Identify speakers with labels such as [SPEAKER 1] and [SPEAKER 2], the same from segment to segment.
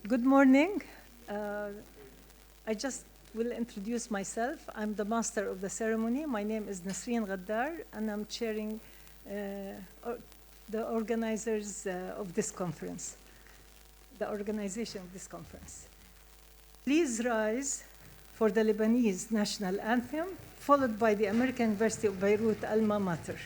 [SPEAKER 1] Good morning. I just will introduce myself. I'm the master of the ceremony. My name is Nasreen Ghaddar, and I'm chairing the organizers of this conference, the organization of this conference. Please rise for the Lebanese national anthem, followed by the American University of Beirut alma mater.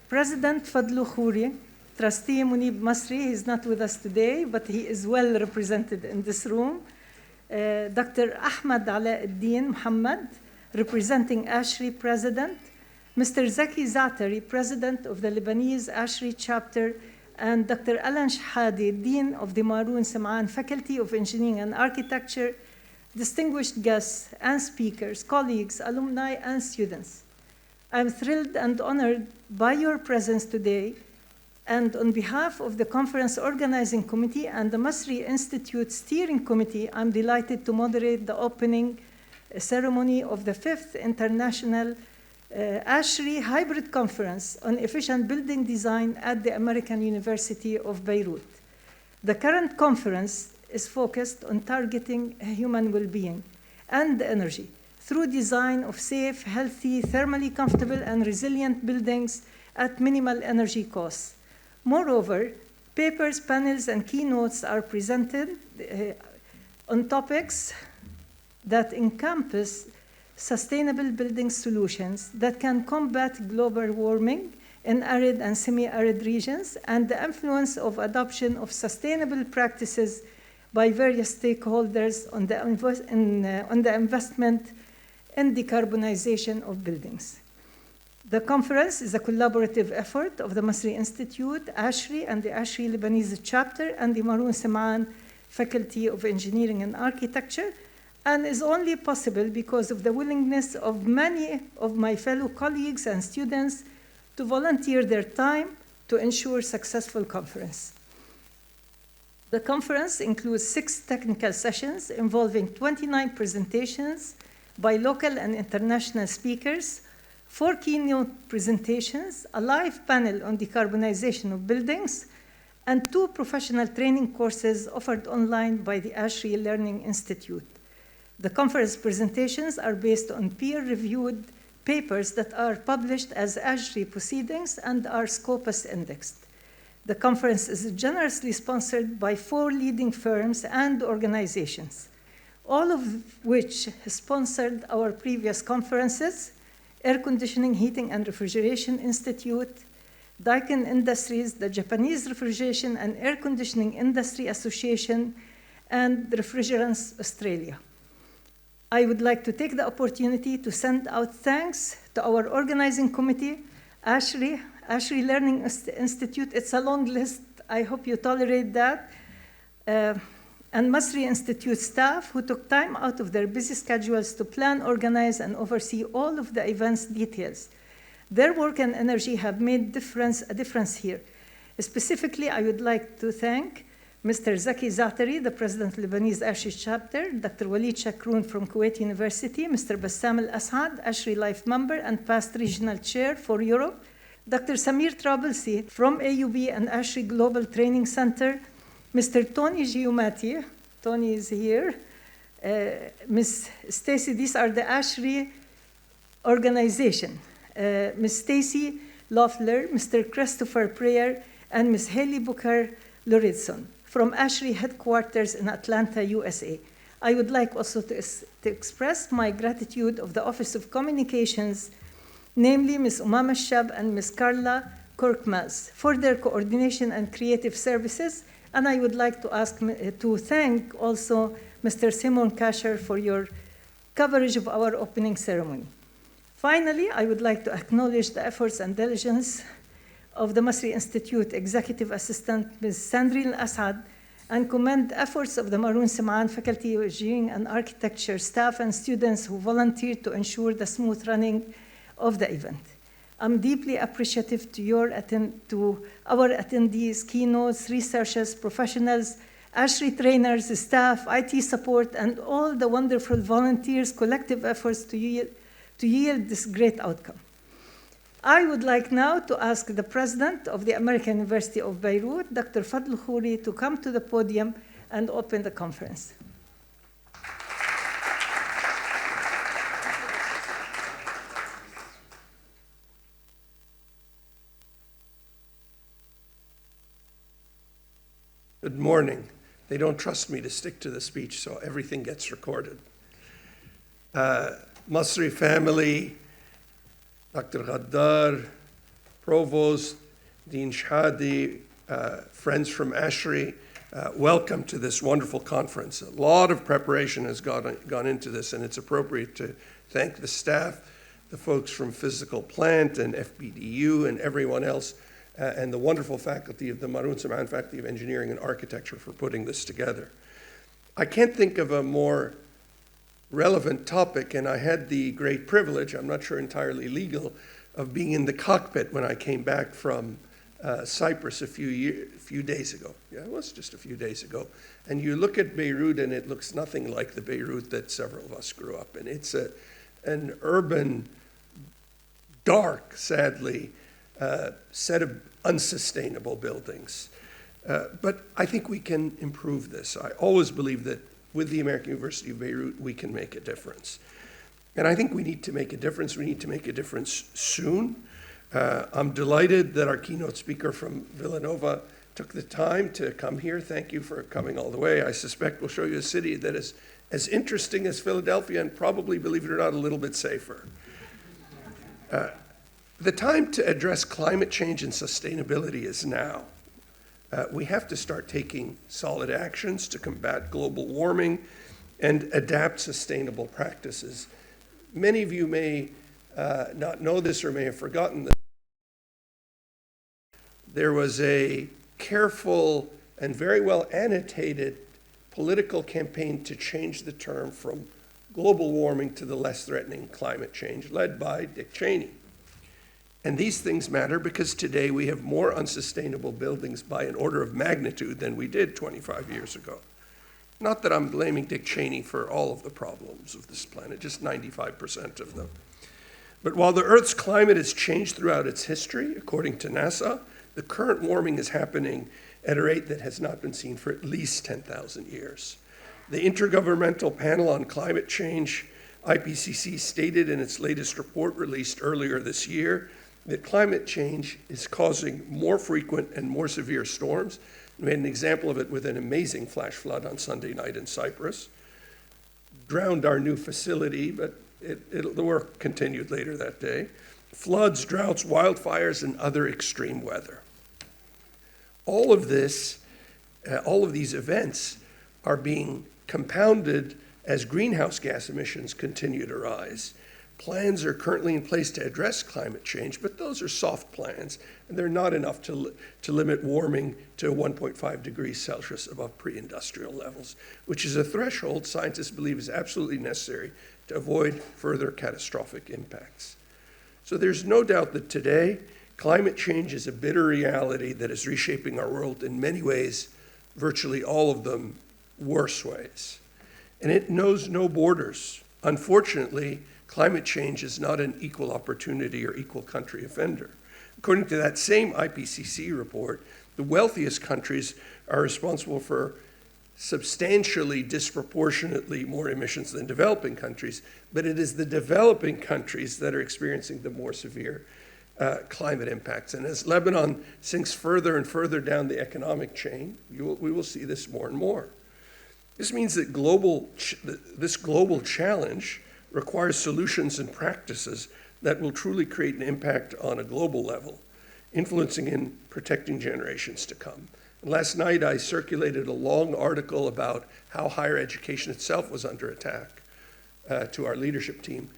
[SPEAKER 1] President Fadlu Khouri, Trustee Munib Masri, is not with us today, but he is well represented in this room. Dr. Ahmad Alauddin Muhammad, representing ASHRI President. Mr. Zaki Zaatari, President of the Lebanese ASHRI Chapter, and Dr. Alan Shahadi, Dean of the Maroun Sam'an Faculty of Engineering and Architecture, distinguished guests and speakers, colleagues, alumni, and students. I'm thrilled and honored by your presence today, and on behalf of the Conference Organizing Committee and the Masri Institute Steering Committee, I'm delighted to moderate the opening ceremony of the 5th International ASHRI Hybrid Conference on Efficient Building Design at the American University of Beirut. The current conference is focused on targeting human well-being and energy through design of safe, healthy, thermally comfortable, and resilient buildings at minimal energy costs. Moreover, papers, panels, and keynotes are presented on topics that encompass sustainable building solutions that can combat global warming in arid and semi-arid regions, and the influence of adoption of sustainable practices by various stakeholders on the investment and decarbonization of buildings. The conference is a collaborative effort of the Masri Institute, ASHRI, and the ASHRI Lebanese Chapter, and the Maroun Sam'an Faculty of Engineering and Architecture, and is only possible because of the willingness of many of my fellow colleagues and students to volunteer their time to ensure successful conference. The conference includes 6 technical sessions involving 29 presentations by local and international speakers, 4 keynote presentations, a live panel on decarbonization of buildings, and 2 professional training courses offered online by the ASHRI Learning Institute. The conference presentations are based on peer-reviewed papers that are published as ASHRI proceedings and are Scopus indexed. The conference is generously sponsored by 4 leading firms and organizations, all of which sponsored our previous conferences: Air Conditioning, Heating, and Refrigeration Institute, Daikin Industries, the Japanese Refrigeration and Air Conditioning Industry Association, and Refrigerants Australia. I would like to take the opportunity to send out thanks to our organizing committee, ASHRI Learning Institute. It's a long list. I hope you tolerate that. And Masri Institute staff who took time out of their busy schedules to plan, organize, and oversee all of the event's details. Their work and energy have made a difference here. Specifically, I would like to thank Mr. Zaki Zatari, the President of Lebanese ASHRI chapter, Dr. Walid Shakroun from Kuwait University, Mr. Bassam Al-Asad, ASHRI Life member and past regional chair for Europe, Dr. Samir Trabelsi from AUB and ASHRI Global Training Center, Mr. Tony Giumati, Tony is here, Ms. Stacy, these are the ASHRI organization, Ms. Stacy Loeffler, Mr. Christopher Prayer, and Ms. Haley Booker Loridson from ASHRI headquarters in Atlanta, USA. I would like also to express my gratitude of the Office of Communications, namely Ms. Umama Shab and Ms. Carla Korkmaz, for their coordination and creative services. And I would like to thank also Mr. Simon Kasher for your coverage of our opening ceremony. Finally, I would like to acknowledge the efforts and diligence of the Masri Institute Executive Assistant, Ms. Sandrine Assad, and commend the efforts of the Maroun Sim'an Faculty of Engineering and Architecture staff and students who volunteered to ensure the smooth running of the event. I'm deeply appreciative to our attendees, keynotes, researchers, professionals, ASHRI trainers, staff, IT support, and all the wonderful volunteers' collective efforts to yield this great outcome. I would like now to ask the President of the American University of Beirut, Dr. Fadl Khouri, to come to the podium and open the conference.
[SPEAKER 2] Good morning. They don't trust me to stick to the speech, so everything gets recorded. Masri family, Dr. Ghaddar, Provost, Dean Shahadi, friends from ASHRI, welcome to this wonderful conference. A lot of preparation has gone into this, and it's appropriate to thank the staff, the folks from Physical Plant and FBDU and everyone else, and the wonderful faculty of the Maroun Sim'an Faculty of Engineering and Architecture for putting this together. I can't think of a more relevant topic, and I had the great privilege, I'm not sure entirely legal, of being in the cockpit when I came back from Cyprus a few days ago. Yeah, it was just a few days ago. And you look at Beirut, and it looks nothing like the Beirut that several of us grew up in. It's an urban, dark, sadly, set of unsustainable buildings. But I think we can improve this. I always believe that with the American University of Beirut, we can make a difference. And I think we need to make a difference. We need to make a difference soon. I'm delighted that our keynote speaker from Villanova took the time to come here. Thank you for coming all the way. I suspect we'll show you a city that is as interesting as Philadelphia and probably, believe it or not, a little bit safer. The time to address climate change and sustainability is now. We have to start taking solid actions to combat global warming and adapt sustainable practices. Many of you may not know this or may have forgotten this. There was a careful and very well annotated political campaign to change the term from global warming to the less threatening climate change, led by Dick Cheney. And these things matter because today we have more unsustainable buildings by an order of magnitude than we did 25 years ago. Not that I'm blaming Dick Cheney for all of the problems of this planet, just 95% of them. But while the Earth's climate has changed throughout its history, according to NASA, the current warming is happening at a rate that has not been seen for at least 10,000 years. The Intergovernmental Panel on Climate Change, IPCC, stated in its latest report released earlier this year that climate change is causing more frequent and more severe storms. We had an example of it with an amazing flash flood on Sunday night in Cyprus. Drowned our new facility, but the work continued later that day. Floods, droughts, wildfires, and other extreme weather. All of these events are being compounded as greenhouse gas emissions continue to rise. Plans are currently in place to address climate change, but those are soft plans, and they're not enough to limit warming to 1.5 degrees Celsius above pre-industrial levels, which is a threshold scientists believe is absolutely necessary to avoid further catastrophic impacts. So there's no doubt that today, climate change is a bitter reality that is reshaping our world in many ways, virtually all of them worse ways. And it knows no borders. Unfortunately, climate change is not an equal opportunity or equal country offender. According to that same IPCC report, the wealthiest countries are responsible for substantially disproportionately more emissions than developing countries, but it is the developing countries that are experiencing the more severe climate impacts. And as Lebanon sinks further and further down the economic chain, we will see this more and more. This means that this global challenge requires solutions and practices that will truly create an impact on a global level, influencing and protecting generations to come. And last night, I circulated a long article about how higher education itself was under attack to our leadership team.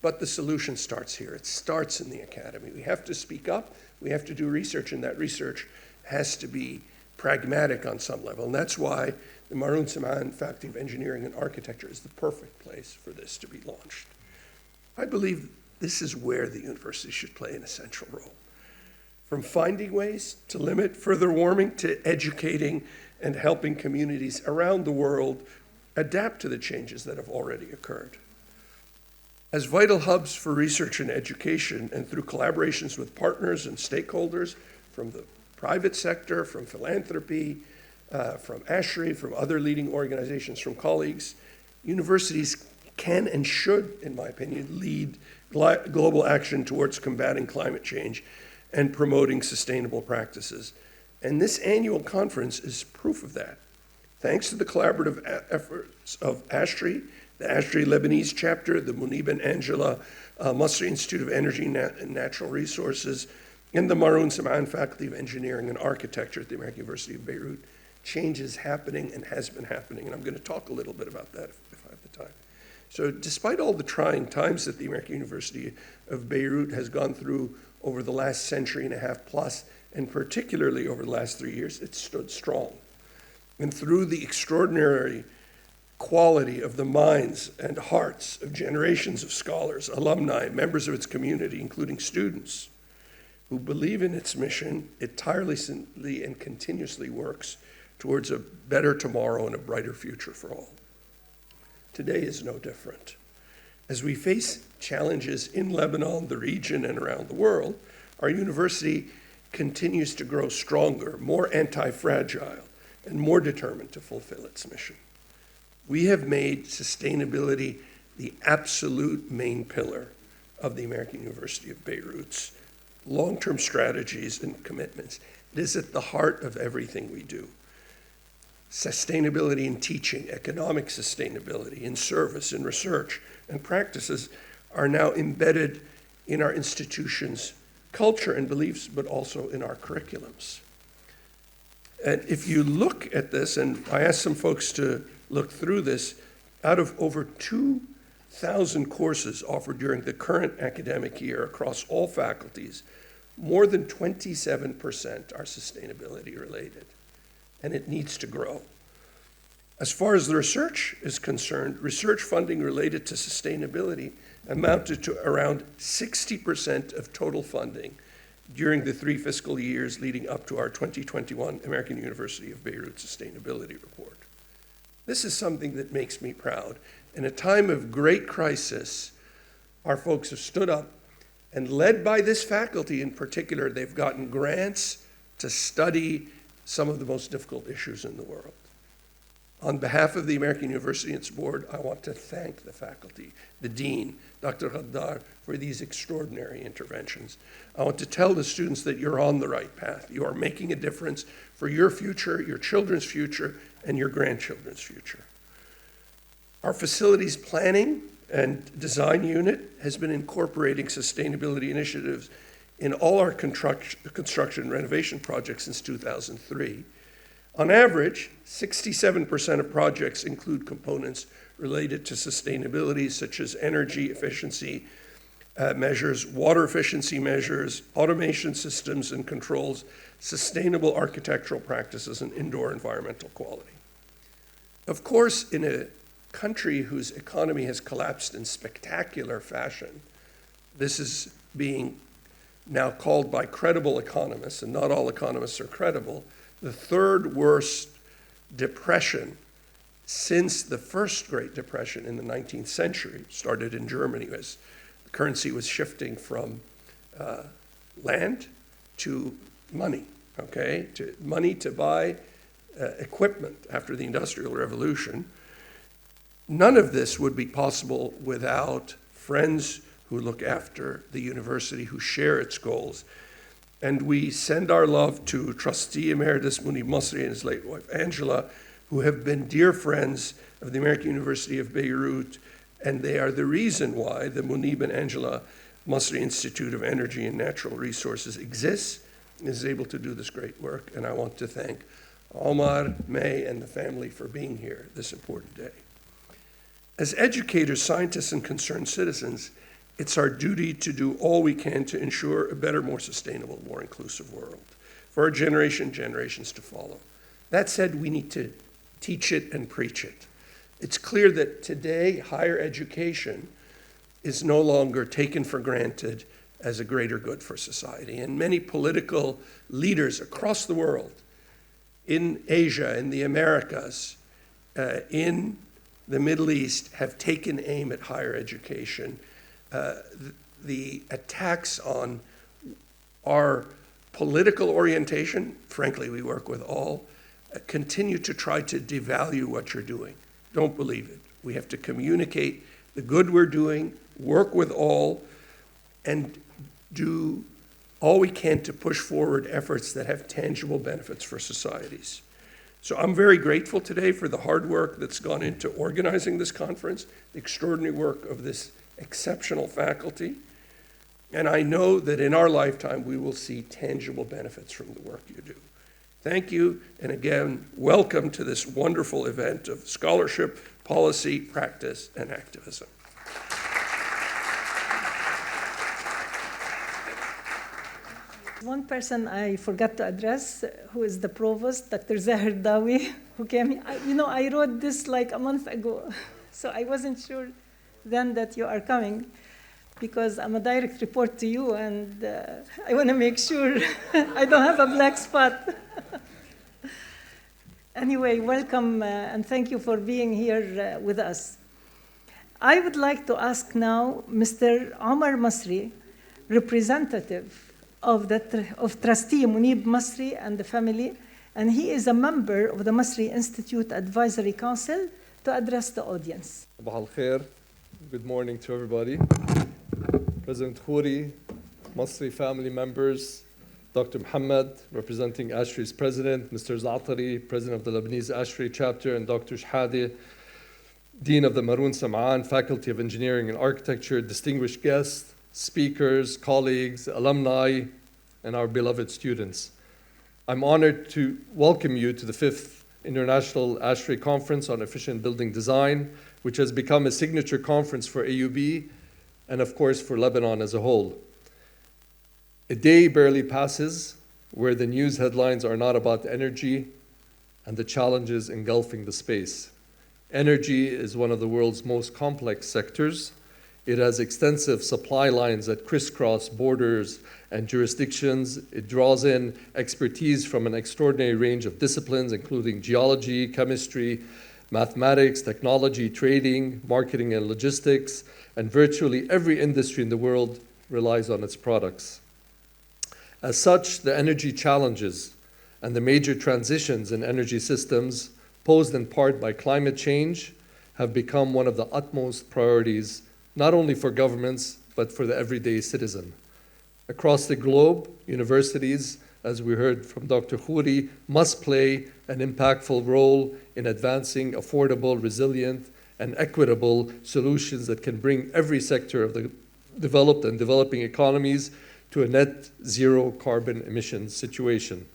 [SPEAKER 2] But the solution starts here. It starts in the academy. We have to speak up. We have to do research, and that research has to be pragmatic on some level. And that's why the Maroun Samaan Faculty of Engineering and Architecture is the perfect place for this to be launched. I believe this is where the university should play an essential role. From finding ways to limit further warming to educating and helping communities around the world adapt to the changes that have already occurred. As vital hubs for research and education, and through collaborations with partners and stakeholders from the private sector, from philanthropy, from ASHRI, from other leading organizations, from colleagues, universities can and should, in my opinion, lead global action towards combating climate change and promoting sustainable practices. And this annual conference is proof of that. Thanks to the collaborative efforts of ASHRI, the ASHRI Lebanese chapter, the Munib and Angela Masri Institute of Energy and Natural Resources, and the Maroun Samaan Faculty of Engineering and Architecture at the American University of Beirut, change is happening and has been happening. And I'm going to talk a little bit about that if I have the time. So despite all the trying times that the American University of Beirut has gone through over the last century and a half plus, and particularly over the last 3 years, it stood strong. And through the extraordinary quality of the minds and hearts of generations of scholars, alumni, members of its community, including students, who believe in its mission, it tirelessly and continuously works towards a better tomorrow and a brighter future for all. Today is no different. As we face challenges in Lebanon, the region, and around the world, our university continues to grow stronger, more anti-fragile, and more determined to fulfill its mission. We have made sustainability the absolute main pillar of the American University of Beirut's long-term strategies and commitments. It is at the heart of everything we do. Sustainability in teaching, economic sustainability, in service, in research, and practices are now embedded in our institutions' culture and beliefs, but also in our curriculums. And if you look at this, and I asked some folks to look through this, out of over 2,000 courses offered during the current academic year across all faculties, more than 27% are sustainability related, and it needs to grow. As far as the research is concerned, research funding related to sustainability amounted to around 60% of total funding during the 3 fiscal years leading up to our 2021 American University of Beirut Sustainability Report. This is something that makes me proud. In a time of great crisis, our folks have stood up and, led by this faculty in particular, they've gotten grants to study some of the most difficult issues in the world. On behalf of the American University and its board, I want to thank the faculty, the dean, Dr. Ghaddar, for these extraordinary interventions. I want to tell the students that you're on the right path. You are making a difference for your future, your children's future, and your grandchildren's future. Our facilities planning and design unit has been incorporating sustainability initiatives in all our construction and renovation projects since 2003. On average, 67% of projects include components related to sustainability, such as energy efficiency measures, water efficiency measures, automation systems and controls, sustainable architectural practices, and indoor environmental quality. Of course, in a country whose economy has collapsed in spectacular fashion, this is being now called by credible economists, and not all economists are credible, the third worst depression since the first Great Depression in the 19th century. Started in Germany as the currency was shifting from land to money, okay? To money to buy equipment after the Industrial Revolution. None of this would be possible without friends who look after the university, who share its goals. And we send our love to Trustee Emeritus Munib Masri and his late wife, Angela, who have been dear friends of the American University of Beirut, and they are the reason why the Munib and Angela Masri Institute of Energy and Natural Resources exists and is able to do this great work. And I want to thank Omar, May, and the family for being here this important day. As educators, scientists, and concerned citizens, it's our duty to do all we can to ensure a better, more sustainable, more inclusive world for our generations to follow. That said, we need to teach it and preach it. It's clear that today, higher education is no longer taken for granted as a greater good for society. And many political leaders across the world, in Asia, in the Americas, in the Middle East, have taken aim at higher education. The attacks on our political orientation, frankly, we work with all, continue to try to devalue what you're doing. Don't believe it. We have to communicate the good we're doing, work with all, and do all we can to push forward efforts that have tangible benefits for societies. So I'm very grateful today for the hard work that's gone into organizing this conference, the extraordinary work of this exceptional faculty, and I know that in our lifetime we will see tangible benefits from the work you do. Thank you, and again, welcome to this wonderful event of scholarship, policy, practice, and activism.
[SPEAKER 1] One person I forgot to address, who is the provost, Dr. Zahir Dawi, who came. I wrote this like a month ago, so I wasn't sure then that you are coming, because I'm a direct report to you, and I want to make sure I don't have a black spot. Anyway, welcome, and thank you for being here with us. I would like to ask now Mr. Omar Masri, representative of Trustee Munib Masri and the family, and he is a member of the Masri Institute Advisory Council, to address the audience.
[SPEAKER 3] Sabah al-Khair. Good morning to everybody. President Khouri, Masri family members, Dr. Muhammad, representing ASHRAE's president, Mr. Za'atari, president of the Lebanese ASHRAE chapter, and Dr. Shhadi, dean of the Maroun Sam'an Faculty of Engineering and Architecture, distinguished guests, speakers, colleagues, alumni, and our beloved students. I'm honored to welcome you to the 5th International ASHRAE Conference on Efficient Building Design, which has become a signature conference for AUB and, of course, for Lebanon as a whole. A day barely passes where the news headlines are not about energy and the challenges engulfing the space. Energy is one of the world's most complex sectors. It has extensive supply lines that crisscross borders and jurisdictions. It draws in expertise from an extraordinary range of disciplines, including geology, chemistry, mathematics, technology, trading, marketing and logistics, and virtually every industry in the world relies on its products. As such, the energy challenges and the major transitions in energy systems posed in part by climate change, have become one of the utmost priorities, not only for governments, but for the everyday citizen. Across the globe, universities, as we heard from Dr. Khouri, must play an impactful role in advancing affordable, resilient, and equitable solutions that can bring every sector of the developed and developing economies to a net zero carbon emissions situation.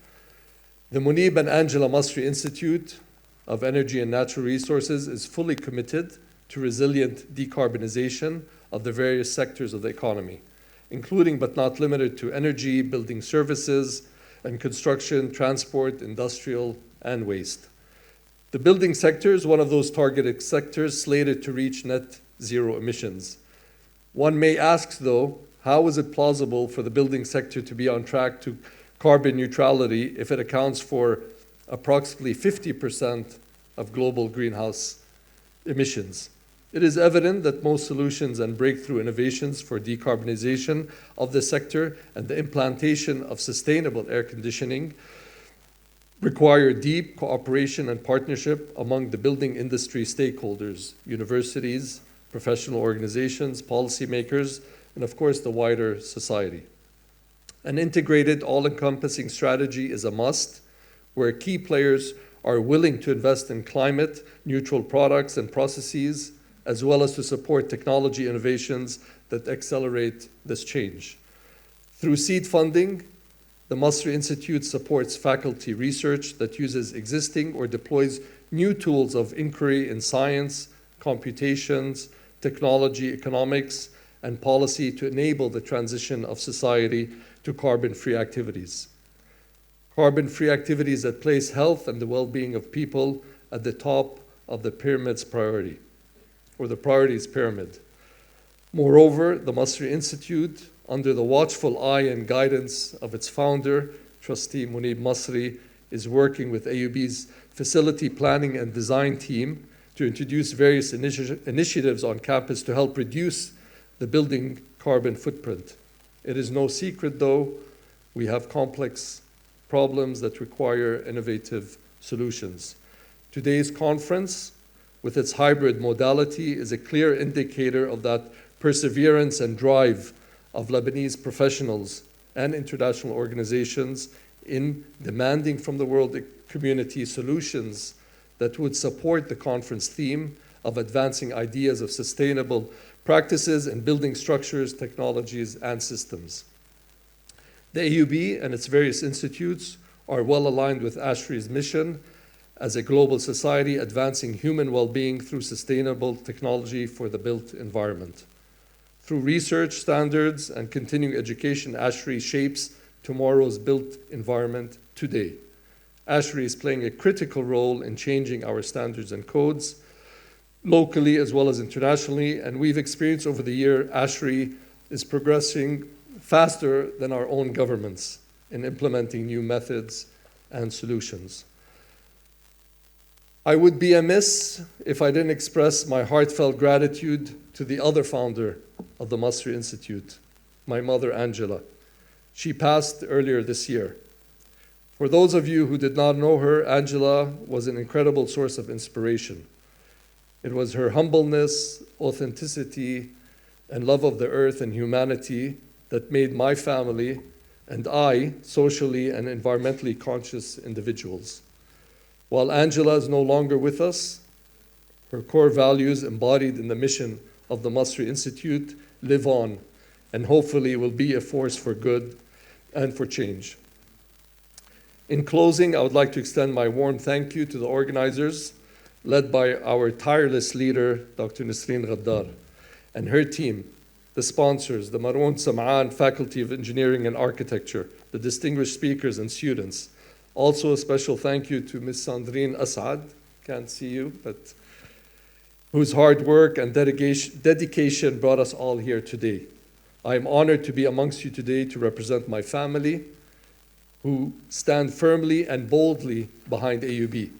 [SPEAKER 3] The Munib and Angela Masri Institute of Energy and Natural Resources is fully committed to resilient decarbonization of the various sectors of the economy, including but not limited to energy, building services, and construction, transport, industrial, and waste. The building sector is one of those targeted sectors slated to reach net zero emissions. One may ask, though, how is it plausible for the building sector to be on track to carbon neutrality if it accounts for approximately 50% of global greenhouse emissions? It is evident that most solutions and breakthrough innovations for decarbonization of the sector and the implantation of sustainable air conditioning require deep cooperation and partnership among the building industry stakeholders, universities, professional organizations, policymakers, and of course the wider society. An integrated, all-encompassing strategy is a must, where key players are willing to invest in climate-neutral products and processes, as well as to support technology innovations that accelerate this change. Through seed funding, the Masri Institute supports faculty research that uses existing or deploys new tools of inquiry in science, computations, technology, economics, and policy to enable the transition of society to carbon-free activities. Carbon-free activities that place health and the well-being of people at the top of the pyramid's priority, or the priorities pyramid. Moreover, the Masri Institute, under the watchful eye and guidance of its founder, Trustee Munib Masri, is working with AUB's facility planning and design team to introduce various initiatives on campus to help reduce the building carbon footprint. It is no secret, though, we have complex problems that require innovative solutions. Today's conference, with its hybrid modality, is a clear indicator of that perseverance and drive of Lebanese professionals and international organizations in demanding from the world community solutions that would support the conference theme of advancing ideas of sustainable practices in building structures, technologies, and systems. The AUB and its various institutes are well aligned with ASHRI's mission as a global society advancing human well-being through sustainable technology for the built environment. Through research, standards, and continuing education, ASHRI shapes tomorrow's built environment today. ASHRI is playing a critical role in changing our standards and codes, locally as well as internationally, and we've experienced over the year ASHRI is progressing faster than our own governments in implementing new methods and solutions. I would be amiss if I didn't express my heartfelt gratitude to the other founder of the Masri Institute, my mother, Angela. She passed earlier this year. For those of you who did not know her, Angela was an incredible source of inspiration. It was her humbleness, authenticity, and love of the earth and humanity that made my family and I socially and environmentally conscious individuals. While Angela is no longer with us, her core values embodied in the mission of the Masri Institute live on and hopefully will be a force for good and for change. In closing, I would like to extend my warm thank you to the organizers, led by our tireless leader, Dr. Nisreen Ghaddar, and her team, the sponsors, the Maroun Sam'an Faculty of Engineering and Architecture, the distinguished speakers and students. Also a special thank you to Ms. Sandrine Asad, can't see you, but whose hard work and dedication brought us all here today. I am honored to be amongst you today to represent my family, who stand firmly and boldly behind AUB.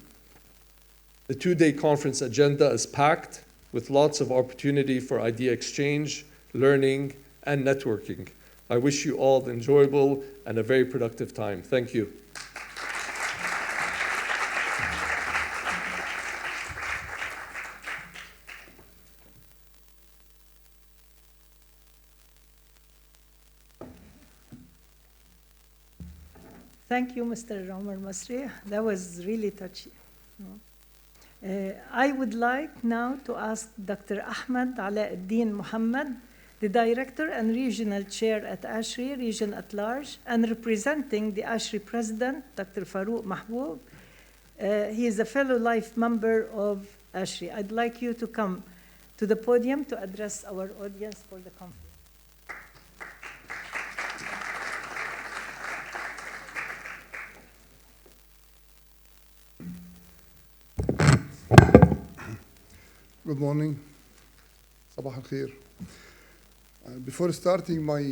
[SPEAKER 3] The two-day conference agenda is packed with lots of opportunity for idea exchange, learning, and networking. I wish you all an enjoyable and a very productive time. Thank you.
[SPEAKER 1] Thank you, Mr. Omar Masri. That was really touchy. I would like now to ask Dr. Ahmed Alauddin Muhammad, the Director and Regional Chair at ASHRI, Region at Large, and representing the ASHRI President, Dr. Farouk Mahbub. He is a fellow life member of ASHRI. I'd like you to come to the podium to address our audience for the conference.
[SPEAKER 4] Good morning. Sabah al-khair. Before starting my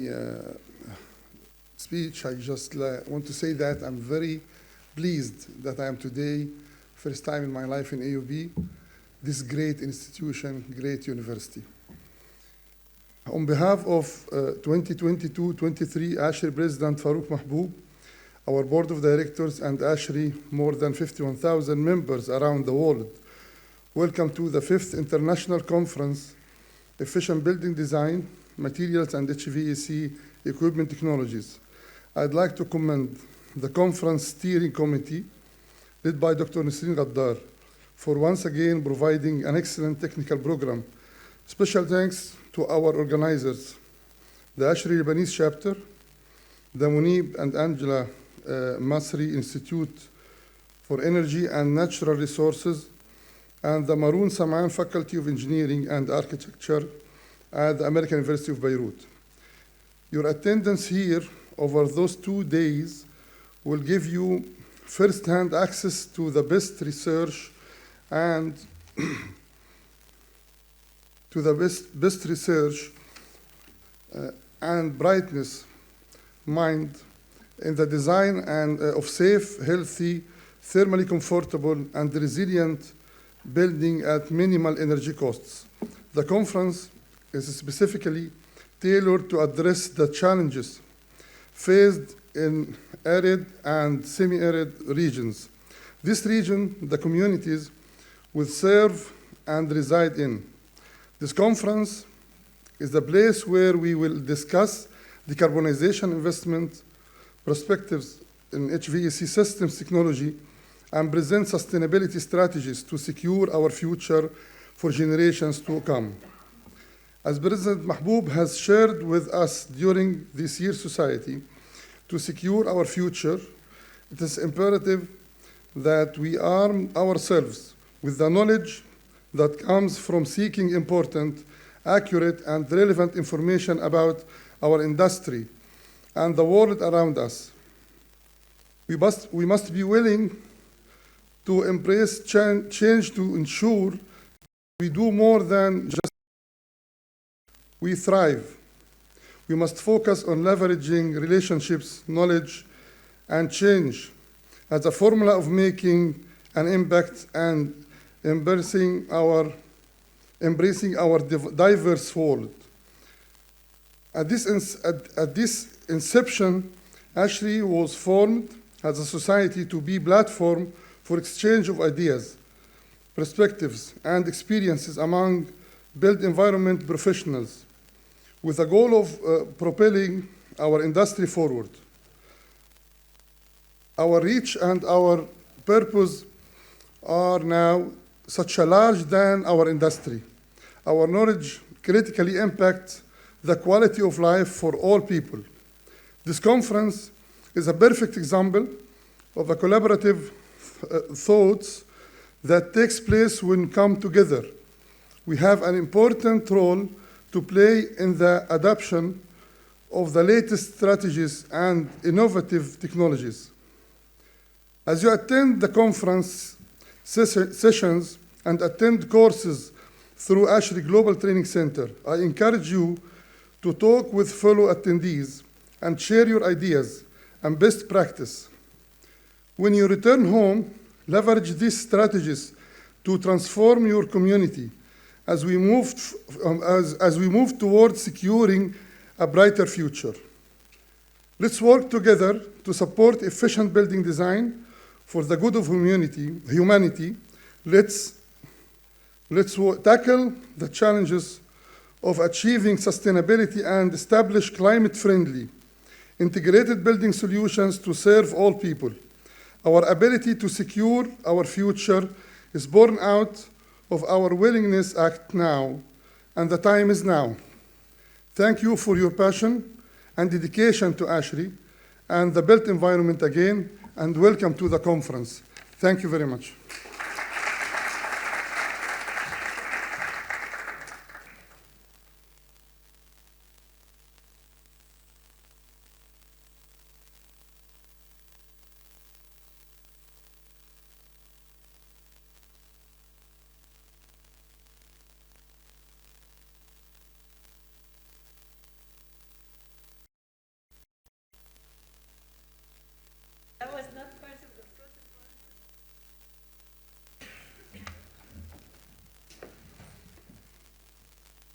[SPEAKER 4] speech, I just want to say that I'm very pleased that I am today, first time in my life in AUB, this great institution, great university. On behalf of 2022-23 ASHRI President Farouk Mahbub, our Board of Directors and ASHRI, more than 51,000 members around the world, welcome to the 5th International Conference, Efficient Building Design, Materials and HVAC Equipment Technologies. I'd like to commend the conference steering committee, led by Dr. Nisreen Ghaddar, for once again providing an excellent technical program. Special thanks to our organizers, the ASHRI Lebanese chapter, the Munib and Angela Masri Institute for Energy and Natural Resources, and the Maroon Samaan Faculty of Engineering and Architecture at the American University of Beirut. Your attendance here over those 2 days will give you first-hand access to the best research and and brightness mind in the design and of safe, healthy, thermally comfortable, and resilient building at minimal energy costs. The conference is specifically tailored to address the challenges faced in arid and semi-arid regions. This region, the communities will serve and reside in. This conference is the place where we will discuss decarbonization investment, perspectives in HVAC systems technology, and present sustainability strategies to secure our future for generations to come. As President Mahbub has shared with us during this year's society, to secure our future, it is imperative that we arm ourselves with the knowledge that comes from seeking important, accurate, and relevant information about our industry and the world around us. We must be willing to embrace change to ensure we do more than just we thrive. We must focus on leveraging relationships, knowledge, and change as a formula of making an impact and embracing our diverse world. At this inception, ASHRI was formed as a society to be a platform for exchange of ideas, perspectives, and experiences among built environment professionals, with the goal of propelling our industry forward. Our reach and our purpose are now such a large than our industry. Our knowledge critically impacts the quality of life for all people. This conference is a perfect example of a collaborative thoughts that takes place when we come together. We have an important role to play in the adoption of the latest strategies and innovative technologies. As you attend the conference sessions and attend courses through ASHRI Global Training Center, I encourage you to talk with fellow attendees and share your ideas and best practice. When you return home, leverage these strategies to transform your community as we move towards securing a brighter future. Let's work together to support efficient building design for the good of humanity. Let's tackle the challenges of achieving sustainability and establish climate-friendly, integrated building solutions to serve all people. Our ability to secure our future is born out of our willingness to act now, and the time is now. Thank you for your passion and dedication to ASHRAE and the built environment again, and welcome to the conference. Thank you very much.
[SPEAKER 1] That was not part of the protocol.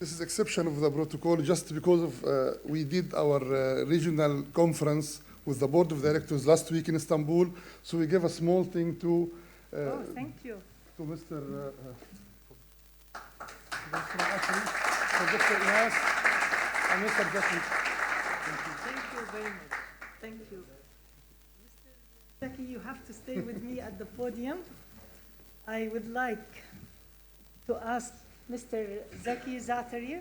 [SPEAKER 4] This is exception of the protocol just because of we did our regional conference with the board of directors last week in Istanbul, so we gave a small thing to
[SPEAKER 1] Oh, thank you.
[SPEAKER 4] to Mr. Ashley, for Dr. Inas, and Mr. Zaki.
[SPEAKER 1] Thank you very much. Thank you. Mr. Zaki, you have to stay with me at the podium. I would like to ask Mr. Zaki Zaatari,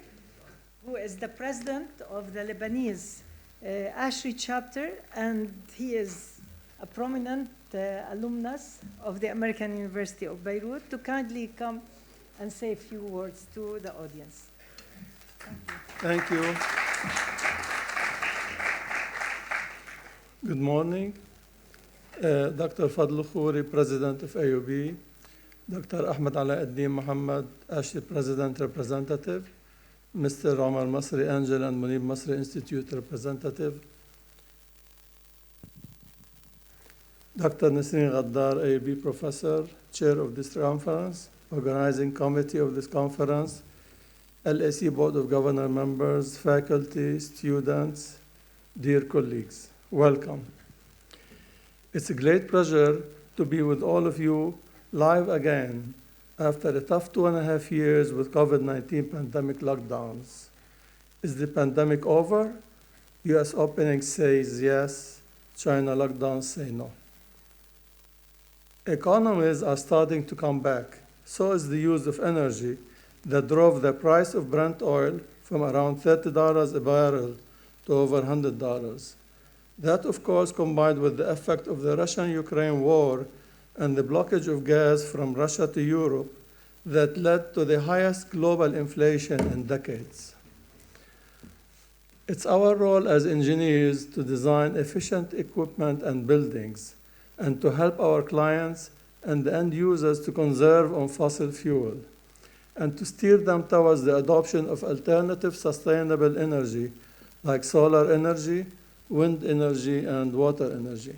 [SPEAKER 1] who is the president of the Lebanese ASHRAE chapter, and he is a prominent alumnus of the American University of Beirut, to kindly come and say a few words to the audience.
[SPEAKER 5] Thank you. Good morning. Dr. Fadl Khouri, President of AUB, Dr. Ahmed Alauddin Muhammad, ASHRAE President Representative, Mr. Omar Masri Angel and Munib Masri Institute Representative, Dr. Nisreen Ghaddar, AUB Professor, Chair of this conference, Organizing Committee of this conference, LAC Board of Governor members, faculty, students, dear colleagues, welcome. It's a great pleasure to be with all of you live again after a tough 2.5 years with COVID-19 pandemic lockdowns. Is the pandemic over? US opening says yes, China lockdowns say no. Economies are starting to come back. So is the use of energy that drove the price of Brent oil from around $30 a barrel to over $100. That, of course, combined with the effect of the Russian-Ukraine war and the blockage of gas from Russia to Europe that led to the highest global inflation in decades. It's our role as engineers to design efficient equipment and buildings and to help our clients and the end users to conserve on fossil fuel and to steer them towards the adoption of alternative sustainable energy like solar energy, wind energy, and water energy.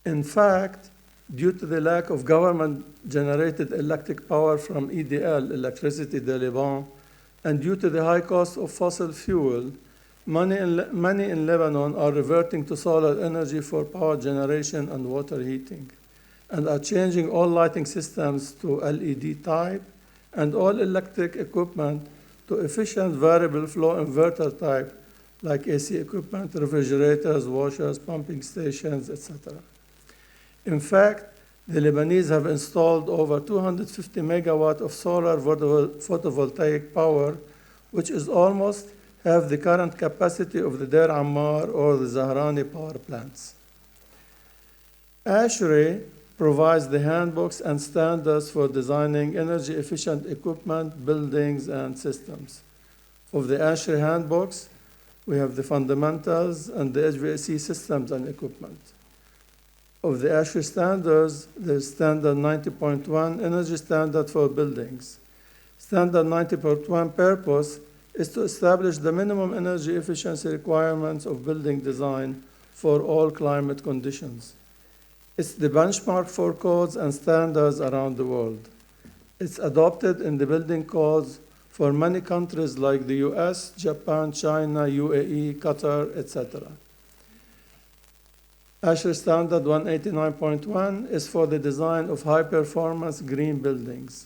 [SPEAKER 5] In fact, due to the lack of government-generated electric power from EDL, Electricité de Liban, and due to the high cost of fossil fuel, many in Lebanon are reverting to solar energy for power generation and water heating, and are changing all lighting systems to LED type and all electric equipment to efficient variable flow inverter type, like AC equipment, refrigerators, washers, pumping stations, etc. In fact, the Lebanese have installed over 250 megawatt of solar photovoltaic power, which is almost half the current capacity of the Deir Ammar or the Zahrani power plants. ASHRAE provides the handbooks and standards for designing energy-efficient equipment, buildings, and systems. Of the ASHRAE handbooks, we have the fundamentals and the HVAC systems and equipment. Of the ASHRAE standards, there's Standard 90.1, Energy Standard for Buildings. Standard 90.1 purpose is to establish the minimum energy efficiency requirements of building design for all climate conditions. It's the benchmark for codes and standards around the world. It's adopted in the building codes for many countries like the US, Japan, China, UAE, Qatar, etc. ASHRAE Standard 189.1 is for the design of high-performance green buildings.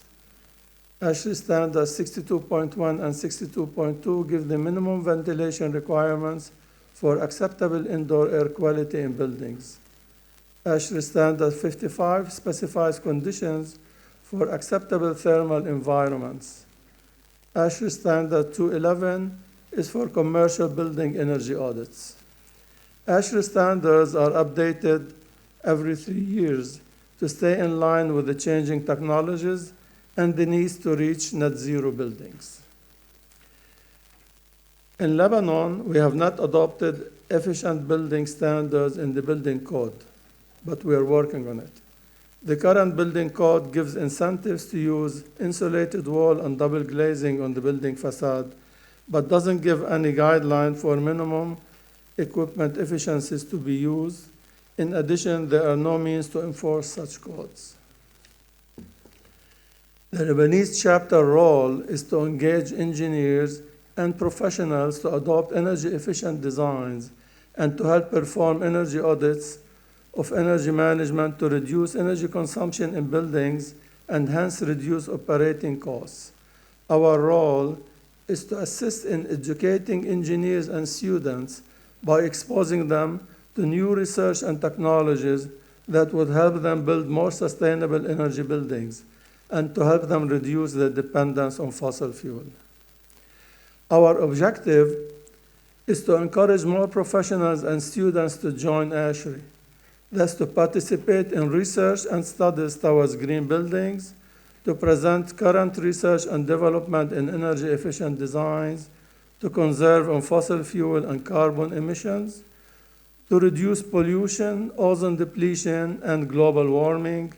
[SPEAKER 5] ASHRAE standards 62.1 and 62.2 give the minimum ventilation requirements for acceptable indoor air quality in buildings. ASHRAE standard 55 specifies conditions for acceptable thermal environments. ASHRAE standard 211 is for commercial building energy audits. ASHRAE standards are updated every 3 years to stay in line with the changing technologies and the needs to reach net zero buildings. In Lebanon, we have not adopted efficient building standards in the building code, but we are working on it. The current building code gives incentives to use insulated wall and double glazing on the building facade, but doesn't give any guideline for minimum equipment efficiencies to be used. In addition, there are no means to enforce such codes. The Lebanese chapter role is to engage engineers and professionals to adopt energy-efficient designs and to help perform energy audits of energy management to reduce energy consumption in buildings and hence reduce operating costs. Our role is to assist in educating engineers and students by exposing them to new research and technologies that would help them build more sustainable energy buildings and to help them reduce their dependence on fossil fuel. Our objective is to encourage more professionals and students to join ASHRAE, thus to participate in research and studies towards green buildings, to present current research and development in energy-efficient designs, to conserve on fossil fuel and carbon emissions, to reduce pollution, ozone depletion, and global warming,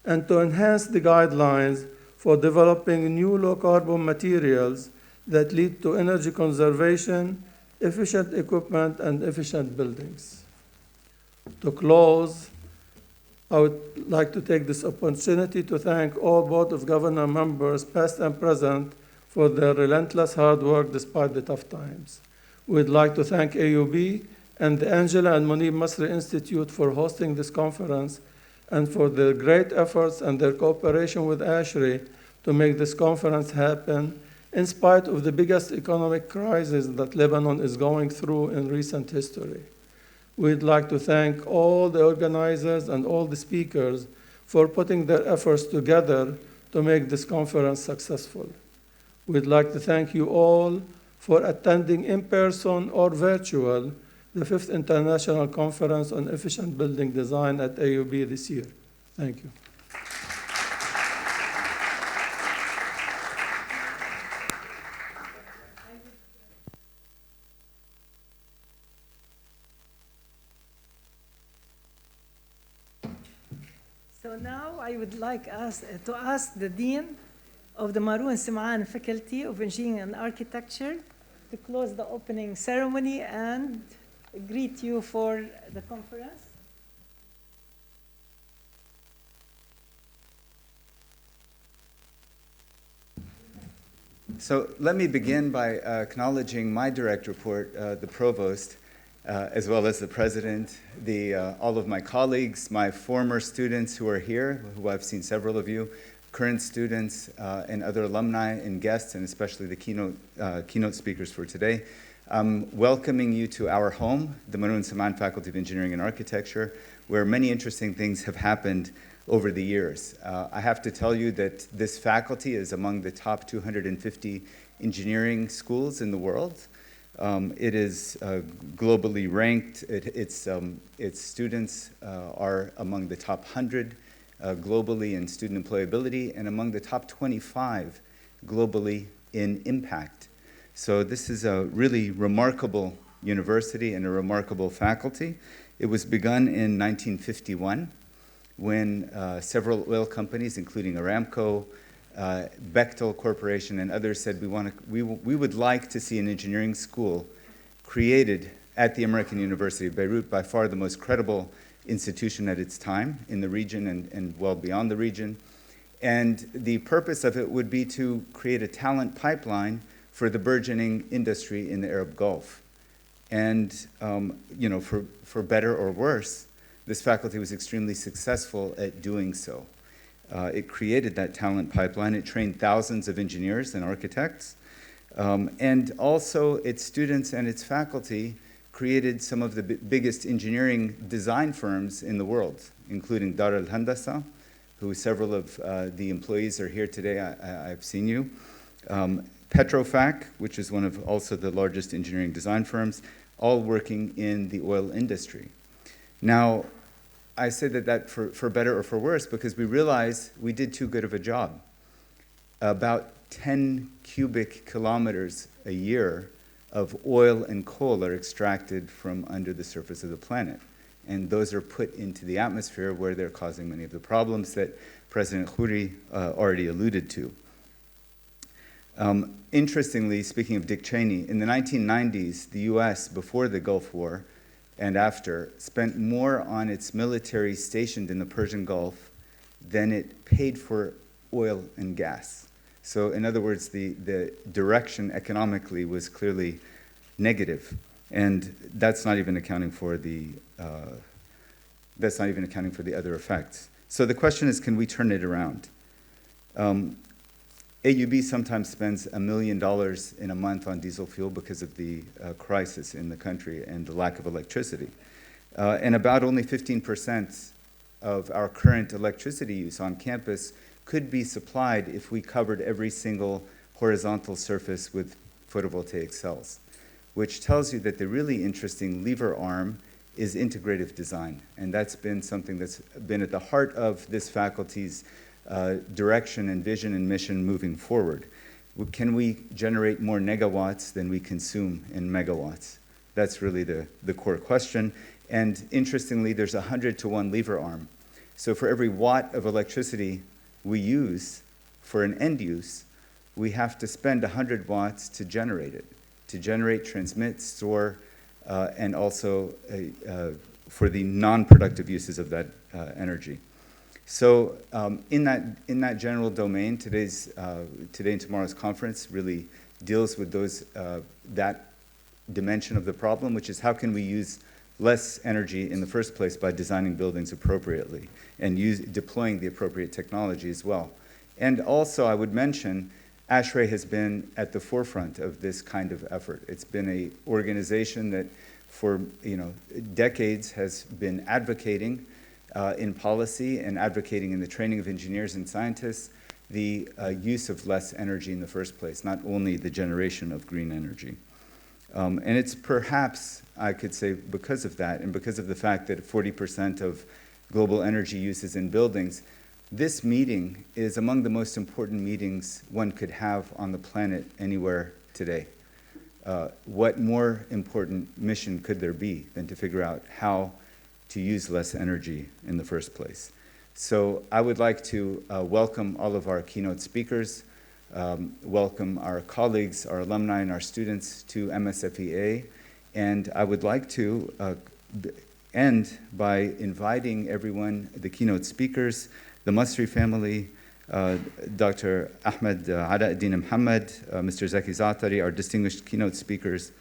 [SPEAKER 5] and to enhance the guidelines for developing new low-carbon materials that lead to energy conservation, efficient equipment, and efficient buildings. To close, I would like to take this opportunity to thank all Board of Governors members, past and present, for their relentless hard work despite the tough times. We'd like to thank AUB and the Angela and Monib Masri Institute for hosting this conference and for their great efforts and their cooperation with ASHRAE to make this conference happen in spite of the biggest economic crisis that Lebanon is going through in recent history. We'd like to thank all the organizers and all the speakers for putting their efforts together to make this conference successful. We'd like to thank you all for attending in person or virtual the 5th International Conference on Efficient Building Design at AUB this year. Thank you.
[SPEAKER 1] So now I would like to ask the Dean of the Maroun Sim'an Faculty of Engineering and Architecture to close the opening ceremony and greet you for the conference.
[SPEAKER 6] So let me begin by acknowledging my direct report, the Provost, as well as the President, all of my colleagues, my former students who are here, who I've seen several of you, current students and other alumni and guests, and especially the keynote speakers for today. I'm welcoming you to our home, the Maroun Sim'an Faculty of Engineering and Architecture, where many interesting things have happened over the years. I have to tell you that this faculty is among the top 250 engineering schools in the world. It is globally ranked. Its students are among the top 100 globally in student employability and among the top 25 globally in impact. So this is a really remarkable university and a remarkable faculty. It was begun in 1951 when several oil companies, including Aramco, Bechtel Corporation, and others said we would like to see an engineering school created at the American University of Beirut, by far the most credible institution at its time in the region and well beyond the region. And the purpose of it would be to create a talent pipeline for the burgeoning industry in the Arab Gulf. And for better or worse, this faculty was extremely successful at doing so. It created that talent pipeline. It trained thousands of engineers and architects. And also its students and its faculty created some of the biggest engineering design firms in the world, including Dar al-Handasa, who several of the employees are here today. I've seen you. Petrofac, which is one of also the largest engineering design firms, all working in the oil industry. Now, I say that for better or for worse because we realize we did too good of a job. About 10 cubic kilometers a year of oil and coal are extracted from under the surface of the planet. And those are put into the atmosphere where they're causing many of the problems that President Khoury already alluded to. Interestingly, speaking of Dick Cheney, in the 1990s, the US, before the Gulf War and after, spent more on its military stationed in the Persian Gulf than it paid for oil and gas. So in other words, the direction economically was clearly negative. And that's not even accounting for the other effects. So the question is, can we turn it around? AUB sometimes spends $1 million in a month on diesel fuel because of the crisis in the country and the lack of electricity. And about only 15% of our current electricity use on campus could be supplied if we covered every single horizontal surface with photovoltaic cells, which tells you that the really interesting lever arm is integrative design. And that's been something that's been at the heart of this faculty's direction and vision and mission moving forward. Can we generate more negawatts than we consume in megawatts? That's really the core question. And interestingly, there's a 100-to-1 lever arm. So for every watt of electricity we use for an end use, we have to spend 100 watts to generate it, to generate, transmit, store, and also for the non-productive uses of that energy. So in that general domain, today and tomorrow's conference really deals with that dimension of the problem, which is how can we use less energy in the first place by designing buildings appropriately and deploying the appropriate technology as well. And also, I would mention, ASHRAE has been at the forefront of this kind of effort. It's been an organization that for decades has been advocating in policy and advocating in the training of engineers and scientists the use of less energy in the first place, not only the generation of green energy. And it's perhaps, I could say, because of that and because of the fact that 40% of global energy use is in buildings, this meeting is among the most important meetings one could have on the planet anywhere today. What more important mission could there be than to figure out how to use less energy in the first place? So I would like to welcome all of our keynote speakers, welcome our colleagues, our alumni, and our students to MSFEA. And I would like to end by inviting everyone, the keynote speakers, the Masri family, Dr. Ahmed Alauddin Muhammad, Mr. Zaki Zaatari, our distinguished keynote speakers,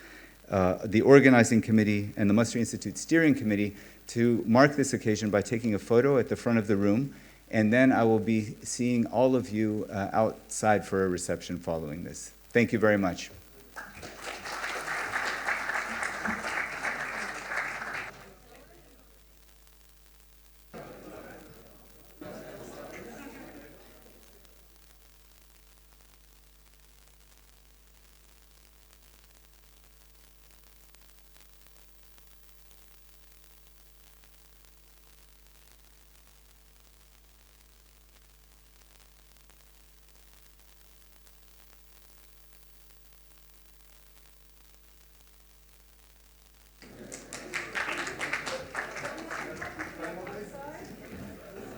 [SPEAKER 6] the organizing committee, and the Masri Institute Steering Committee to mark this occasion by taking a photo at the front of the room. And then I will be seeing all of you outside for a reception following this. Thank you very much.